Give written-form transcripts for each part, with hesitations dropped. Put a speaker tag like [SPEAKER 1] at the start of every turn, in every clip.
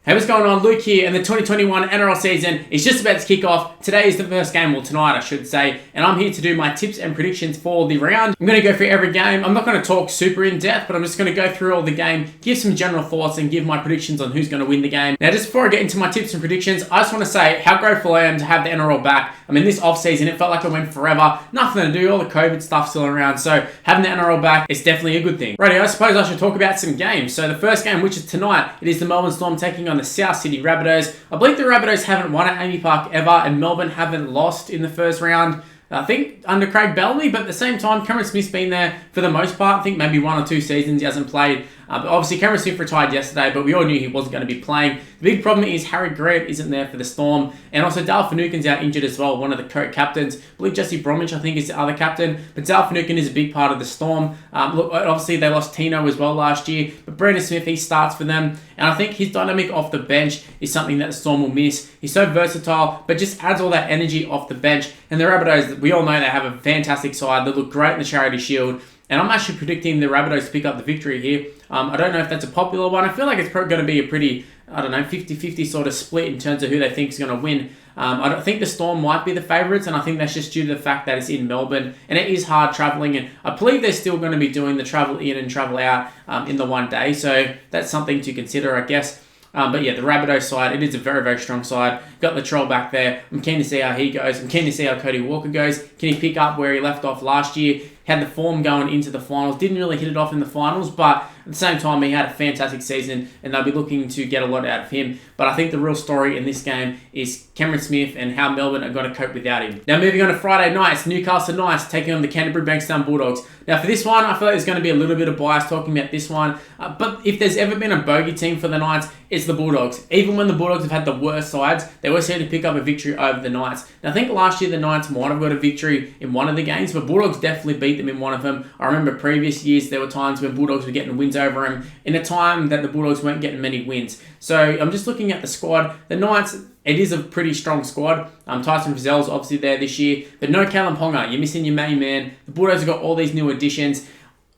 [SPEAKER 1] Hey, what's going on? Luke here, and the 2021 NRL season is just about to kick off. Today is the first game, well tonight I should say, and I'm here to do my tips and predictions for the round. I'm going to go through every game. I'm not going to talk super in depth, but I'm just going to go through all the game, give some general thoughts, and give my predictions on who's going to win the game. Now, just before I get into my tips and predictions, I just want to say how grateful I am to have the NRL back. I mean, this off-season, it felt like it went forever. Nothing to do, all the COVID stuff still around, so having the NRL back is definitely a good thing. Righty, I suppose I should talk about some games. So the first game, which is tonight, it is the Melbourne Storm taking on the South Sydney Rabbitohs. I believe the Rabbitohs haven't won at Amy Park ever, and Melbourne haven't lost in the first round, I think, under Craig Bellamy, but at the same time, Cameron Smith's been there for the most part. I think maybe 1 or 2 seasons he hasn't played. But obviously, Cameron Smith retired yesterday, but we all knew he wasn't going to be playing. The big problem is Harry Grant isn't there for the Storm, and also Dale Finucane's out injured as well, one of the co-captains. I believe Jesse Bromwich, I think, is the other captain, but Dale Finucane is a big part of the Storm. Look, obviously, they lost Tino as well last year, but Brandon Smith, he starts for them, and I think his dynamic off the bench is something that the Storm will miss. He's so versatile, but just adds all that energy off the bench. And the Rabbitohs, we all know they have a fantastic side. They look great in the Charity Shield. And I'm actually predicting the Rabbitohs to pick up the victory here. I don't know if that's a popular one. I feel like it's probably going to be a pretty, 50-50 sort of split in terms of who they think is going to win. I don't think the Storm might be the favourites, and I think that's just due to the fact that it's in Melbourne, and it is hard travelling, and I believe they're still going to be doing the travel in and travel out in the one day, so that's something to consider, I guess. But yeah, the Rabbitohs side, it is a very, very strong side. Got Latrell back there. I'm keen to see how he goes. I'm keen to see how Cody Walker goes. Can he pick up where he left off last year? Had the form going into the finals. Didn't really hit it off in the finals, but at the same time, he had a fantastic season, and they'll be looking to get a lot out of him. But I think the real story in this game is Cameron Smith and how Melbourne are going to cope without him. Now, moving on to Friday night, it's Newcastle Knights taking on the Canterbury Bankstown Bulldogs. Now, for this one, I feel like there's going to be a little bit of bias talking about this one. But if there's ever been a bogey team for the Knights, it's the Bulldogs. Even when the Bulldogs have had the worst sides, they always seem to pick up a victory over the Knights. Now, I think last year the Knights might have got a victory in one of the games, but Bulldogs definitely beat them in one of them. I remember previous years there were times when Bulldogs were getting wins over them in a time that the Bulldogs weren't getting many wins. So I'm just looking at the squad. The Knights, it is a pretty strong squad. Tyson Frizzell's obviously there this year, but no Callum Ponga. You're missing your main man. The Bulldogs have got all these new additions.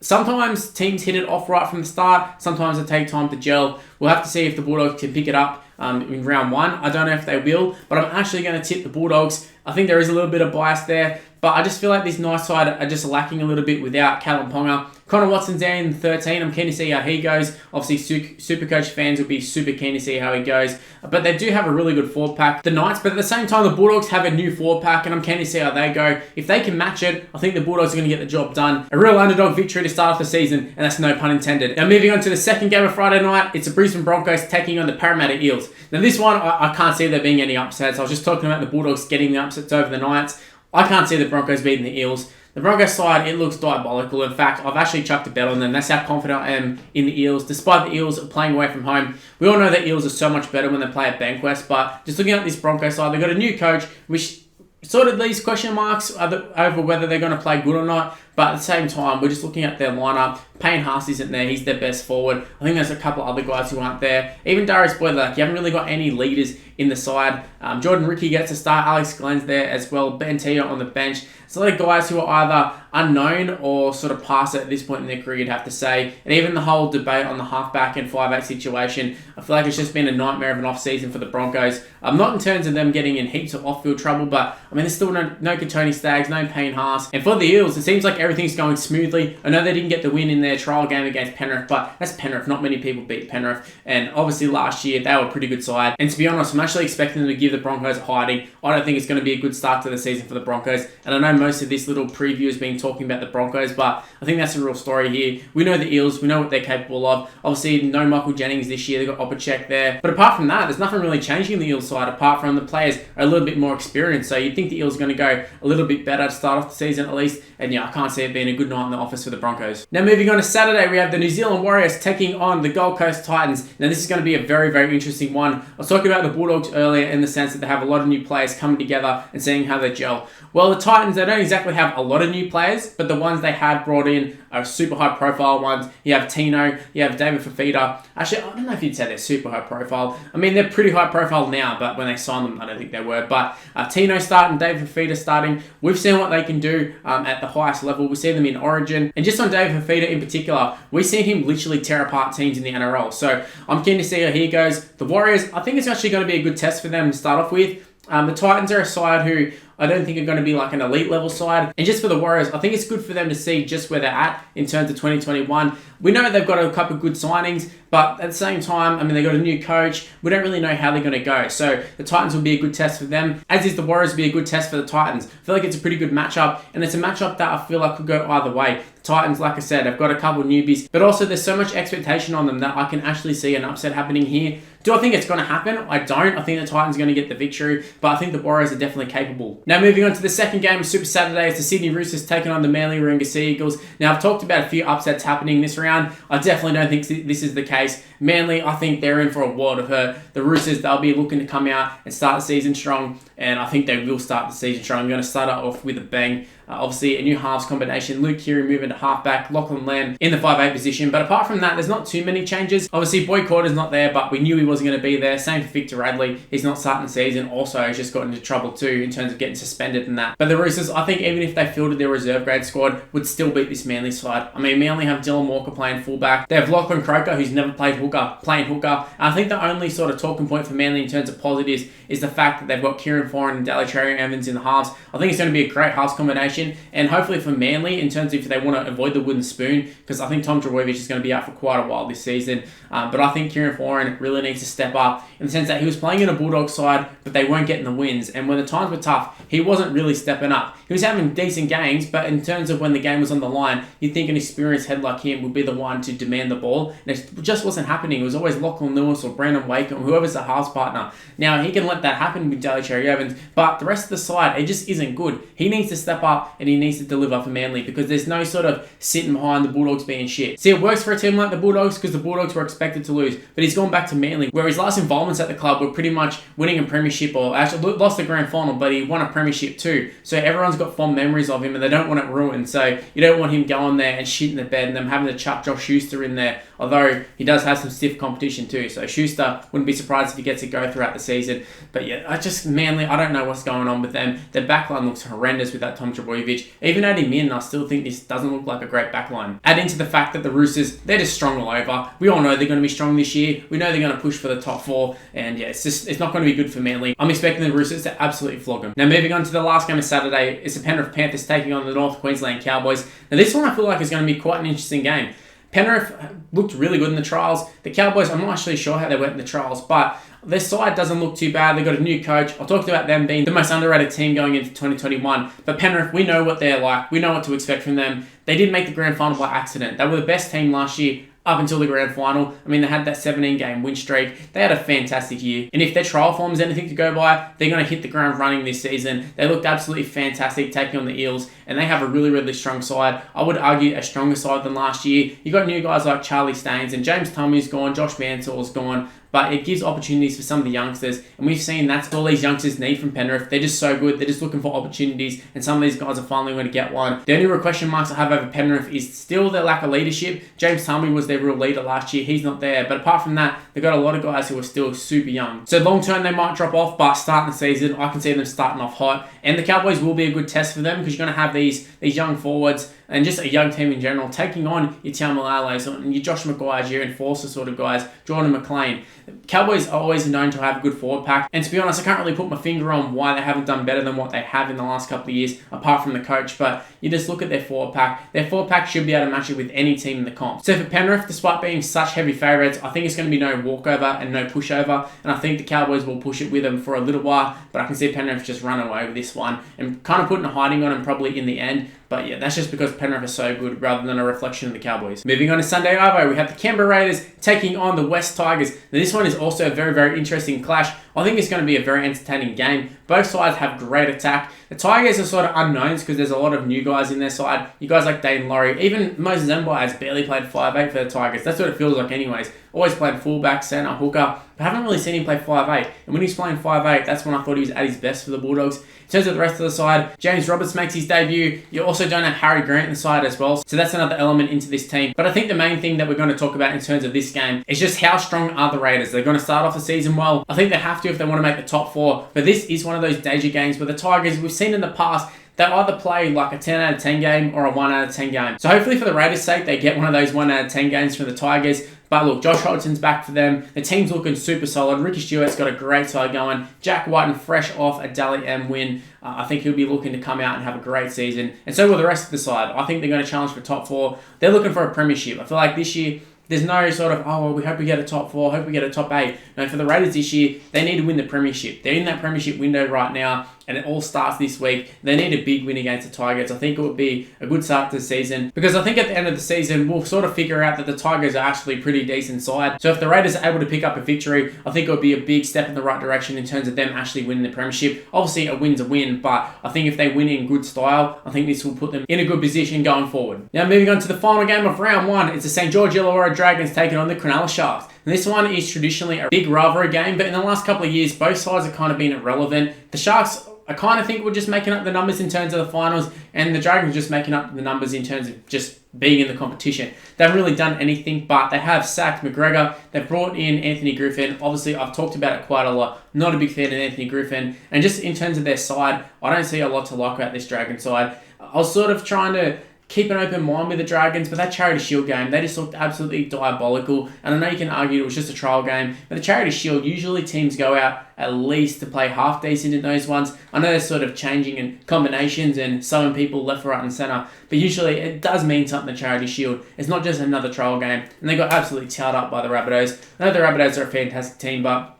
[SPEAKER 1] Sometimes teams hit it off right from the start. Sometimes it takes time to gel. We'll have to see if the Bulldogs can pick it up in round 1. I don't know if they will, but I'm actually going to tip the Bulldogs. I think there is a little bit of bias there, but I just feel like this Knights side are just lacking a little bit without Callum Ponga. Connor Watson's there in 13. I'm keen to see how he goes. Obviously, Supercoach fans will be super keen to see how he goes. But they do have a really good forward pack, the Knights. But at the same time, the Bulldogs have a new forward pack, and I'm keen to see how they go. If they can match it, I think the Bulldogs are going to get the job done. A real underdog victory to start off the season, and that's no pun intended. Now, moving on to the second game of Friday night, it's the Brisbane Broncos taking on the Parramatta Eels. Now, this one, I can't see there being any upsets. I was just talking about the Bulldogs getting the upsets over the Knights. I can't see the Broncos beating the Eels. The Broncos side, it looks diabolical. In fact, I've actually chucked a bet on them. That's how confident I am in the Eels. Despite the Eels playing away from home, we all know that Eels are so much better when they play at Bankwest. But just looking at this Broncos side, they've got a new coach, which sort of leaves question marks over whether they're going to play good or not. But at the same time, we're just looking at their lineup. Payne Haas isn't there. He's their best forward. I think there's a couple other guys who aren't there. Even Darius Boyd, you haven't really got any leaders in the side. Jordan Ricky gets a start. Alex Glenn's there as well. Ben Tia on the bench. It's a lot of guys who are either unknown or sort of past it at this point in their career, you'd have to say. And even the whole debate on the halfback and 5'8" situation, I feel like it's just been a nightmare of an off-season for the Broncos. Not in terms of them getting in heaps of off-field trouble, but I mean, there's still no Katoni Staggs, no Payne Haas. And for the Eels, it seems like everything's going smoothly. I know they didn't get the win in their trial game against Penrith, but that's Penrith. Not many people beat Penrith. And obviously last year, they were a pretty good side. And to be honest, I'm actually expecting them to give the Broncos a hiding. I don't think it's going to be a good start to the season for the Broncos. And I know most of this little preview has been talking about the Broncos, but I think that's the real story here. We know the Eels. We know what they're capable of. Obviously, no Michael Jennings this year. They've got Opacek there. But apart from that, there's nothing really changing in the Eels side, apart from the players are a little bit more experienced. So you'd think the Eels are going to go a little bit better to start off the season at least. And yeah, I can't see it being a good night in the office for the Broncos. Now, moving on to Saturday, we have the New Zealand Warriors taking on the Gold Coast Titans. Now, this is going to be a very, very interesting one. I was talking about the Bulldogs earlier in the sense that they have a lot of new players coming together and seeing how they gel. Well, the Titans, they don't exactly have a lot of new players, but the ones they have brought in are super high profile ones. You have Tino, you have David Fafita. Actually, I don't know if you'd say they're super high profile. I mean, they're pretty high profile now, but when they signed them, I don't think they were. But Tino starting, David Fafita starting. We've seen what they can do at the highest level level. We see them in Origin. And just on David Fafita in particular, we've seen him literally tear apart teams in the NRL. So I'm keen to see how he goes. The Warriors, I think it's actually going to be a good test for them to start off with. The Titans are a side who I don't think are going to be like an elite level side. And just for the Warriors, I think it's good for them to see just where they're at in terms of 2021. We know they've got a couple of good signings, but at the same time, I mean, they got a new coach. We don't really know how they're going to go. So the Titans will be a good test for them, as is the Warriors will be a good test for the Titans. I feel like it's a pretty good matchup, and it's a matchup that I feel like could go either way. The Titans, like I said, have got a couple of newbies, but also there's so much expectation on them that I can actually see an upset happening here. Do I think it's going to happen? I don't. I think the Titans are going to get the victory, but I think the Warriors are definitely capable. Now, moving on to the second game of Super Saturday, it's the Sydney Roosters taking on the Manly Warringah Sea Eagles. Now, I've talked about a few upsets happening this round. I definitely don't think this is the case. Manly, I think they're in for a world of hurt. The Roosters, they'll be looking to come out and start the season strong, and I think they will start the season strong. I'm going to start off with a bang. Obviously, a new halves combination. Luke Keary moving to halfback. Lachlan Lamb in the 5'8 position. But apart from that, there's not too many changes. Obviously, Boyd Corder's not there, but we knew he wasn't going to be there. Same for Victor Radley. He's not starting the season. Also, he's just got into trouble too in terms of getting suspended and that. But the Roosters, I think even if they fielded their reserve grade squad, would still beat this Manly side. I mean, Manly have Dylan Walker playing fullback. They have Lachlan Croker, who's never played hooker, playing hooker. And I think the only sort of talking point for Manly in terms of positives is the fact that they've got Kieran Foran and Daly Evans in the halves. I think it's going to be a great halves combination, and hopefully for Manly in terms of if they want to avoid the wooden spoon, because I think Tom Trbojevic is going to be out for quite a while this season. But I think Kieran Foran really needs to step up in the sense that he was playing in a Bulldogs side, but they weren't getting the wins. And when the times were tough, he wasn't really stepping up. He was having decent games, but in terms of when the game was on the line, you'd think an experienced head like him would be the one to demand the ball. And it just wasn't happening. It was always Lachlan Lewis or Brandon Wakeham, whoever's the halves partner. Now, he can let that happen with Daly Evans, but the rest of the side, it just isn't good. He needs to step up and he needs to deliver for Manly, because there's no sort of sitting behind the Bulldogs being shit. See, it works for a team like the Bulldogs because the Bulldogs were expected to lose, but he's gone back to Manly, where his last involvements at the club were pretty much winning a premiership, or actually lost the grand final, but he won a premiership too. So everyone's got fond memories of him and they don't want it ruined. So you don't want him going there and shitting the bed and them having to chuck Josh Schuster in there, although he does have some stiff competition too. So Schuster, wouldn't be surprised if he gets to go throughout the season. But yeah, Manly, I don't know what's going on with them. Their backline looks horrendous without Tom Trbojevic. Even Eddie Min, I still think this doesn't look like a great backline. Add into the fact that the Roosters, they're just strong all over. We all know they're going to be strong this year. We know they're going to push for the top four. And yeah, it's not going to be good for Manly. I'm expecting the Roosters to absolutely flog them. Now moving on to the last game of Saturday, it's the Penrith Panthers taking on the North Queensland Cowboys. Now this one I feel like is going to be quite an interesting game. Penrith looked really good in the trials. The Cowboys, I'm not actually sure how they went in the trials, but their side doesn't look too bad. They've got a new coach. I'll talk about them being the most underrated team going into 2021. But Penrith, we know what they're like. We know what to expect from them. They did make the grand final by accident. They were the best team last year up until the grand final. I mean, they had that 17-game win streak. They had a fantastic year. And if their trial form is anything to go by, they're going to hit the ground running this season. They looked absolutely fantastic taking on the Eels, and they have a really, really strong side. I would argue a stronger side than last year. You got new guys like Charlie Staines, and James Tummy's gone, Josh Mansell's gone, but it gives opportunities for some of the youngsters, and we've seen that's all these youngsters need from Penrith. They're just so good. They're just looking for opportunities, and some of these guys are finally going to get one. The only real question marks I have over Penrith is still their lack of leadership. James Tummy was their real leader last year. He's not there, but apart from that, they've got a lot of guys who are still super young. So long term, they might drop off, but starting the season, I can see them starting off hot, and the Cowboys will be a good test for them because you're going to have these young forwards and just a young team in general taking on your Tamalales and your Josh Maguires, your enforcer sort of guys, Jordan McLean. Cowboys are always known to have a good forward pack, and to be honest, I can't really put my finger on why they haven't done better than what they have in the last couple of years, apart from the coach, but you just look at their forward pack. Their forward pack should be able to match it with any team in the comp. So for Penrith, despite being such heavy favourites, I think it's going to be no walkover and no pushover, and I think the Cowboys will push it with them for a little while, but I can see Penrith just run away with this one and kind of putting a hiding on them probably in the end. But yeah, that's just because Penrith is so good rather than a reflection of the Cowboys. Moving on to Sunday Arvo, we have the Canberra Raiders taking on the West Tigers. Now this one is also a very, very interesting clash. I think it's going to be a very entertaining game. Both sides have great attack. The Tigers are sort of unknowns because there's a lot of new guys in their side. You guys like Dane Laurie. Even Moses Mbye has barely played 5'8" for the Tigers. That's what it feels like anyways. Always played fullback, centre, hooker. But I haven't really seen him play 5'8". And when he's playing 5'8", that's when I thought he was at his best for the Bulldogs. In terms of the rest of the side, James Roberts makes his debut. You also don't have Harry Grant in the side as well. So that's another element into this team. But I think the main thing that we're going to talk about in terms of this game is just how strong are the Raiders. They're going to start off the season well. I think they have to if they want to make the top four. But this is one of those danger games where the Tigers, we've seen in the past, they'll either play like a 10 out of 10 game or a 1 out of 10 game. So hopefully for the Raiders' sake, they get one of those 1 out of 10 games from the Tigers. But look, Josh Hodgson's back for them. The team's looking super solid. Ricky Stewart's got a great side going. Jack Whiten fresh off a Dally M win. I think he'll be looking to come out and have a great season. And so will the rest of the side. I think they're going to challenge for top 4. They're looking for a premiership. I feel like this year, there's no sort of, oh, well, we hope we get a top 4, hope we get a top 8. No, for the Raiders this year, they need to win the premiership. They're in that premiership window right now, and it all starts this week. They need a big win against the Tigers. I think it would be a good start to the season, because I think at the end of the season, we'll sort of figure out that the Tigers are actually a pretty decent side. So if the Raiders are able to pick up a victory, I think it would be a big step in the right direction in terms of them actually winning the premiership. Obviously, a win's a win, but I think if they win in good style, I think this will put them in a good position going forward. Now, moving on to the final game of round 1, it's the St. George Illawarra Dragons taking on the Cronulla Sharks. And this one is traditionally a big rivalry game, but in the last couple of years, both sides have kind of been irrelevant. The Sharks, I kind of think, we're just making up the numbers in terms of the finals, and the Dragons just making up the numbers in terms of just being in the competition. They haven't really done anything, but they have sacked McGregor. They've brought in Anthony Griffin. Obviously, I've talked about it quite a lot. Not a big fan of Anthony Griffin. And just in terms of their side, I don't see a lot to like about this Dragon side. I was sort of trying to keep an open mind with the Dragons, but that Charity Shield game, they just looked absolutely diabolical. And I know you can argue it was just a trial game, but the Charity Shield, usually teams go out at least to play half decent in those ones. I know they're sort of changing in combinations and sewing people left, right, and centre, but usually it does mean something, the Charity Shield. It's not just another trial game, and they got absolutely towed up by the Rabbitohs. I know the Rabbitohs are a fantastic team, but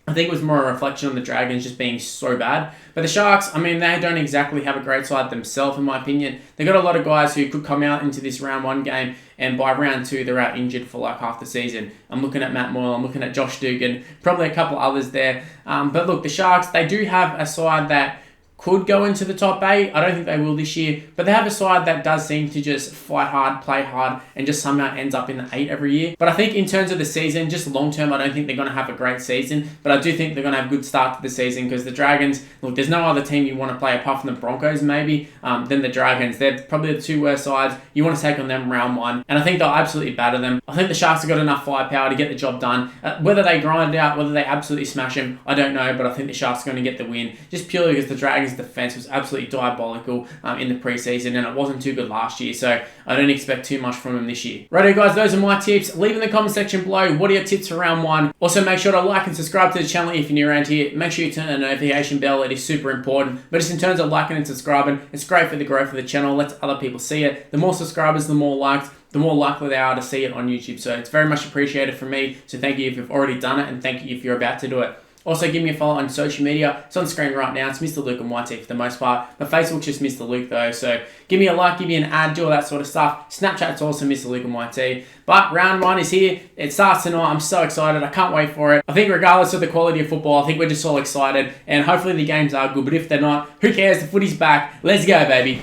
[SPEAKER 1] I think it was more a reflection on the Dragons just being so bad. But the Sharks, I mean, they don't exactly have a great side themselves, in my opinion. They've got a lot of guys who could come out into this round 1 game, and by round 2, they're out injured for like half the season. I'm looking at Matt Moyle, I'm looking at Josh Dugan, probably a couple others there. But look, the Sharks, they do have a side that could go into the top 8. I don't think they will this year, but they have a side that does seem to just fight hard, play hard, and just somehow ends up in the 8 every year. But I think in terms of the season, just long term, I don't think they're going to have a great season, but I do think they're going to have a good start to the season, because the Dragons, look, there's no other team you want to play apart from the Broncos maybe than the Dragons. They're probably the 2 worst sides. You want to take on them round 1, and I think they'll absolutely batter them. I think the Sharks have got enough firepower to get the job done. Whether they grind it out, whether they absolutely smash them, I don't know, but I think the Sharks are going to get the win, just purely because the Dragons' defense was absolutely diabolical in the preseason, and it wasn't too good last year, so I don't expect too much from them this year. Righto guys, those are my tips. Leave in the comment section below, what are your tips for round 1? Also, make sure to like and subscribe to the channel if you're new around here. Make sure you turn on the notification bell, it is super important. But just in terms of liking and subscribing, it's great for the growth of the channel, lets other people see it. The more subscribers, the more likes, the more likely they are to see it on YouTube. So it's very much appreciated from me. So thank you if you've already done it, and thank you if you're about to do it. Also, give me a follow on social media. It's on screen right now. It's Mr. Luke and YT for the most part. My Facebook's just Mr. Luke though. So give me a like, give me an ad, do all that sort of stuff. Snapchat's also Mr. Luke and YT. But round 1 is here. It starts tonight. I'm so excited. I can't wait for it. I think regardless of the quality of football, I think we're just all excited. And hopefully the games are good. But if they're not, who cares? The footy's back. Let's go, baby.